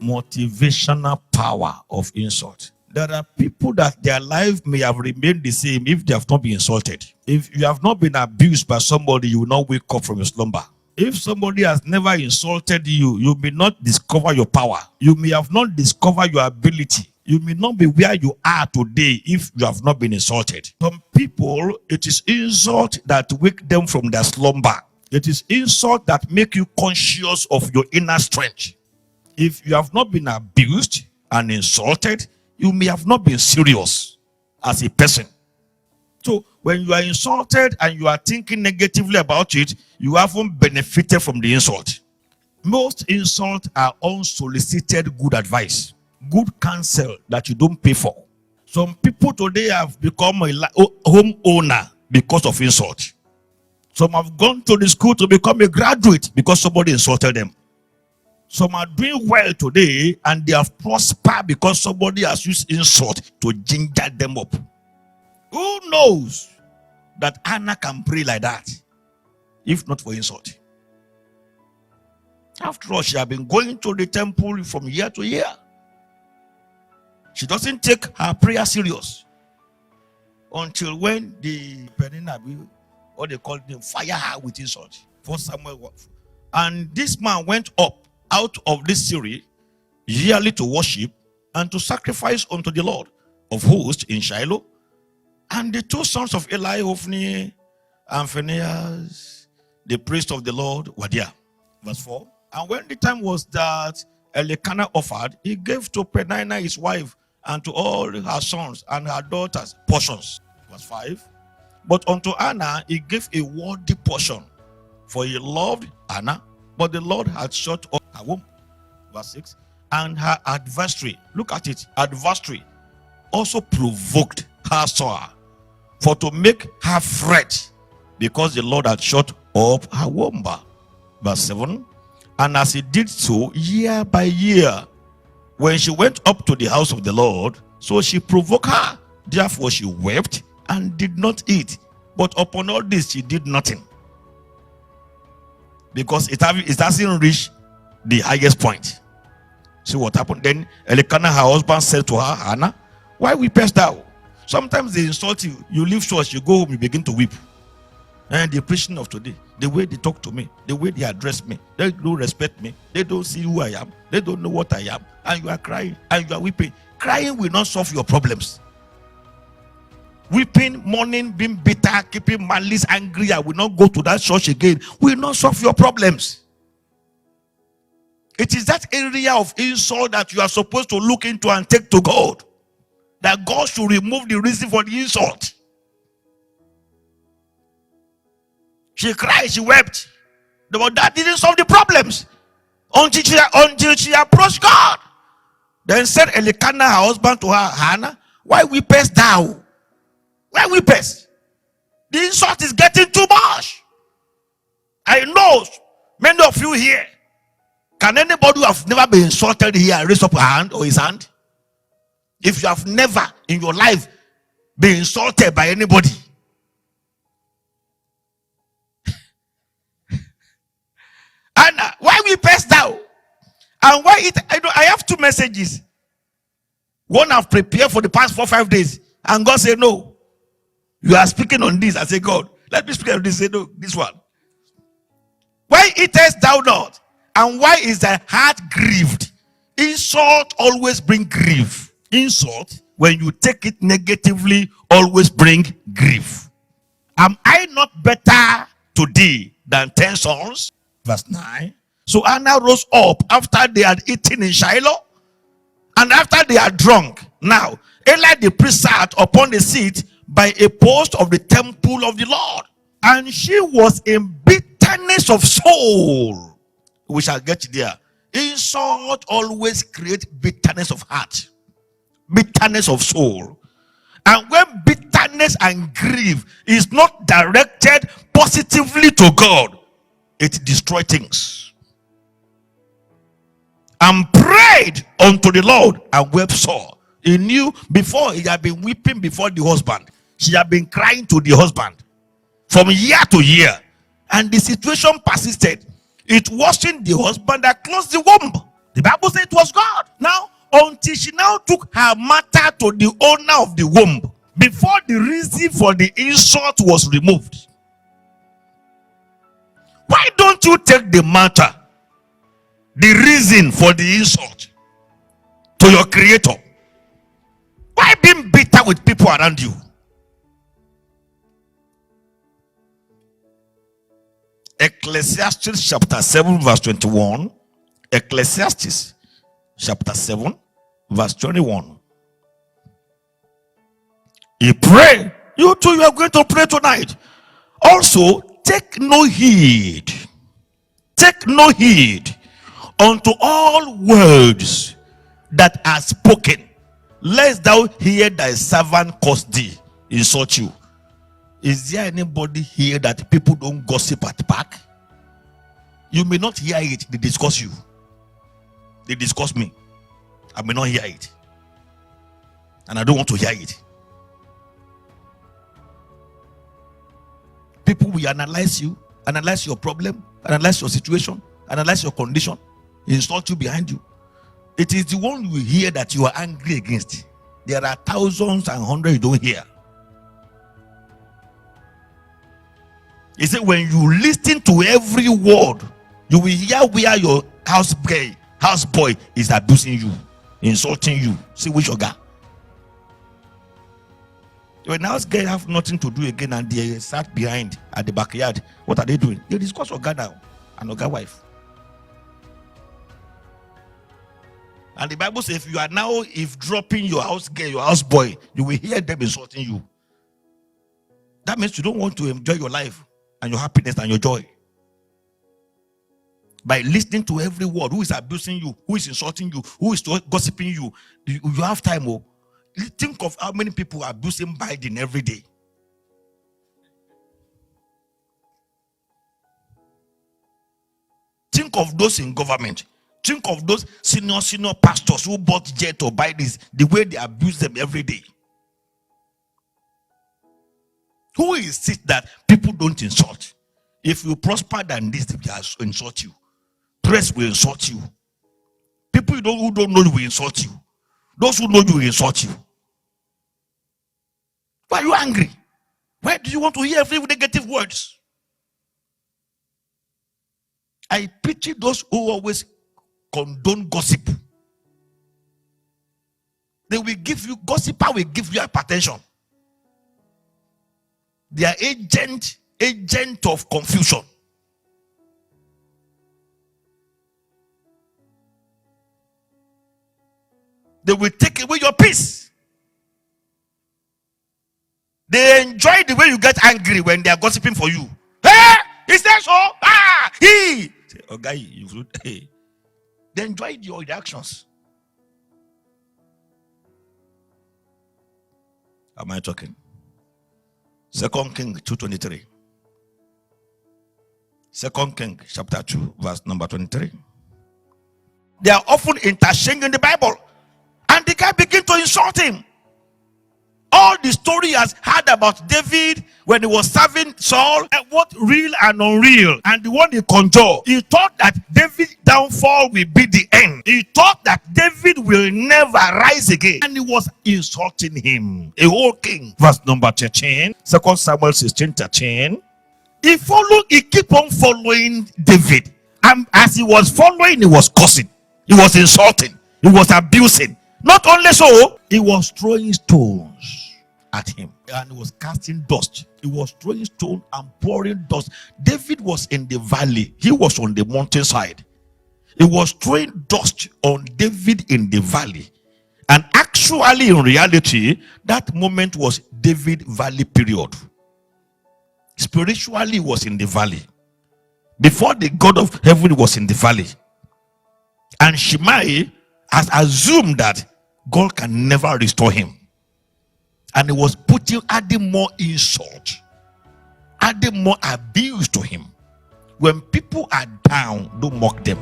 Motivational power of insult. There are people that their life may have remained the same if they have not been insulted. If you have not been abused by somebody, you will not wake up from your slumber. If somebody has never insulted you, you may not discover your power. You may have not discovered your ability. You may not be where you are today if you have not been insulted. Some people, it is insult that wake them from their slumber. It is insult that make you conscious of your inner strength. If you have not been abused and insulted, you may have not been serious as a person. So when you are insulted and you are thinking negatively about it, you haven't benefited from the insult. Most insults are unsolicited good advice, good counsel that you don't pay for. Some people today have become a homeowner because of insult. Some have gone to the school to become a graduate because somebody insulted them. Some are doing well today and they have prospered because somebody has used insult to ginger them up. Who knows that Anna can pray like that if not for insult? After all, she has been going to the temple from year to year. She doesn't take her prayer serious until when the Penina, what they call them, fire her with insult. For Samuel, and this man went up out of this city yearly to worship and to sacrifice unto the Lord of hosts in Shiloh. And the two sons of Eli, Hophni and Phinehas, the priest of the Lord, were there. Verse 4. And when the time was that Elkanah offered, he gave to Peninnah his wife and to all her sons and her daughters portions. Verse 5. But unto Anna he gave a worthy portion, for he loved Anna, but the Lord had shut up her womb. Verse 6. And her adversary, look at it, adversary also provoked her sore, for to make her fret, because the Lord had shut up her womb. Verse 7. And as he did so year by year, when she went up to the house of the Lord, so she provoked her. Therefore she wept and did not eat. But upon all this she did nothing, because it hasn't reached the highest point. See what happened? Then Elkanah, her husband, said to her, Hannah, why weepest thou? Sometimes they insult you. You leave church, you go home, you begin to weep. And the preaching of today, the way they talk to me, the way they address me, they don't respect me, they don't see who I am, they don't know what I am, and you are crying and you are weeping. Crying will not solve your problems. Weeping, mourning, being bitter, keeping malice, angry, I will not go to that church again, will not solve your problems. It is that area of insult that you are supposed to look into and take to God. That God should remove the reason for the insult. She cried, she wept. But that didn't solve the problems until she approached God. Then said Elkanah, her husband, to her, Hannah, why weepest thou? Why weepest? The insult is getting too much. I know many of you here. Can anybody who have never been insulted here raise up her hand or his hand? If you have never in your life been insulted by anybody, Anna, why weepest thou? And why it? I have two messages. One I've prepared for the past 4 or 5 days, and God said, no, you are speaking on this. I say, God, let me speak on this. Say, no, this one. Why eatest thou not? And why is thy heart grieved? Insult always bring grief. Insult, when you take it negatively, always bring grief. Am I not better today than 10 sons? Verse 9. So Anna rose up after they had eaten in Shiloh, and after they had drunk. Now Eli the priest sat upon the seat by a post of the temple of the Lord, and she was in bitterness of soul. We shall get there. Insult always creates bitterness of heart, bitterness of soul. And when bitterness and grief is not directed positively to God, it destroys things. And prayed unto the Lord and wept sore. He knew before, he had been weeping before the husband. She had been crying to the husband from year to year. And the situation persisted. It wasn't the husband that closed the womb. The Bible says it was God. Now, until she now took her matter to the owner of the womb, before the reason for the insult was removed. Why don't you take the matter, the reason for the insult, to your creator? Why being bitter with people around you? Ecclesiastes chapter 7 verse 21. Ecclesiastes chapter 7 verse 21. You pray. You too, you are going to pray tonight. Also, take no heed. Take no heed unto all words that are spoken, lest thou hear thy servant curse thee, insult you. Is there anybody here that people don't gossip at the back? You may not hear it, they discuss you. They discuss me. I may not hear it. And I don't want to hear it. People will analyze you, analyze your problem, analyze your situation, analyze your condition, insult you behind you. It is the one you hear that you are angry against. There are thousands and hundreds you don't hear. He said, when you listen to every word, you will hear where your houseboy is abusing you, insulting you. See which guy. When house girl have nothing to do again and they sat behind at the backyard, what are they doing? They discuss Oga now and Oga wife. And the Bible says, if you are now dropping your house girl, your house boy, you will hear them insulting you. That means you don't want to enjoy your life and your happiness and your joy by listening to every word. Who is abusing you, who is insulting you, who is gossiping you. You have time. Oh, think of how many people are abusing Biden every day. Think of those in government. Think of those senior pastors who bought jet or buy this, the way they abuse them every day. Who is it that people don't insult? If you prosper than this, they will insult you. Press will insult you. People who don't know you will insult you. Those who know you will insult you. Why are you angry? Why do you want to hear every negative words? I pity those who always condone gossip. They will give you, gossiper will give you hypertension. They are agent of confusion. They will take away your peace. They enjoy the way you get angry when they are gossiping for you. Hey, he said so. Ah, he. Oh, guy, hey. They enjoy your reactions. Am I talking? 2 Kings 2:23. 2 Kings chapter 2 verse number 23. They are often interchanging the Bible, and the guy begin to insult him. All the story has heard about David when he was serving Saul, and what real and unreal, and the one he conjured. He thought that David's downfall will be the end. He thought that David will never rise again, and he was insulting him. A whole king. Verse number 13, 2 Samuel 16:13. He keep on following David, and as he was following, he was cursing, he was insulting, he was abusing. Not only so, he was throwing stones at him, and he was casting dust. He was throwing stone and pouring dust. David was in the valley, he was on the mountainside. He was throwing dust on David in the valley. And actually, in reality, that moment was David valley period. Spiritually, he was in the valley. Before the God of heaven was in the valley. And Shimei has assumed that God can never restore him. And he was adding more insult, adding more abuse to him. When people are down, don't mock them.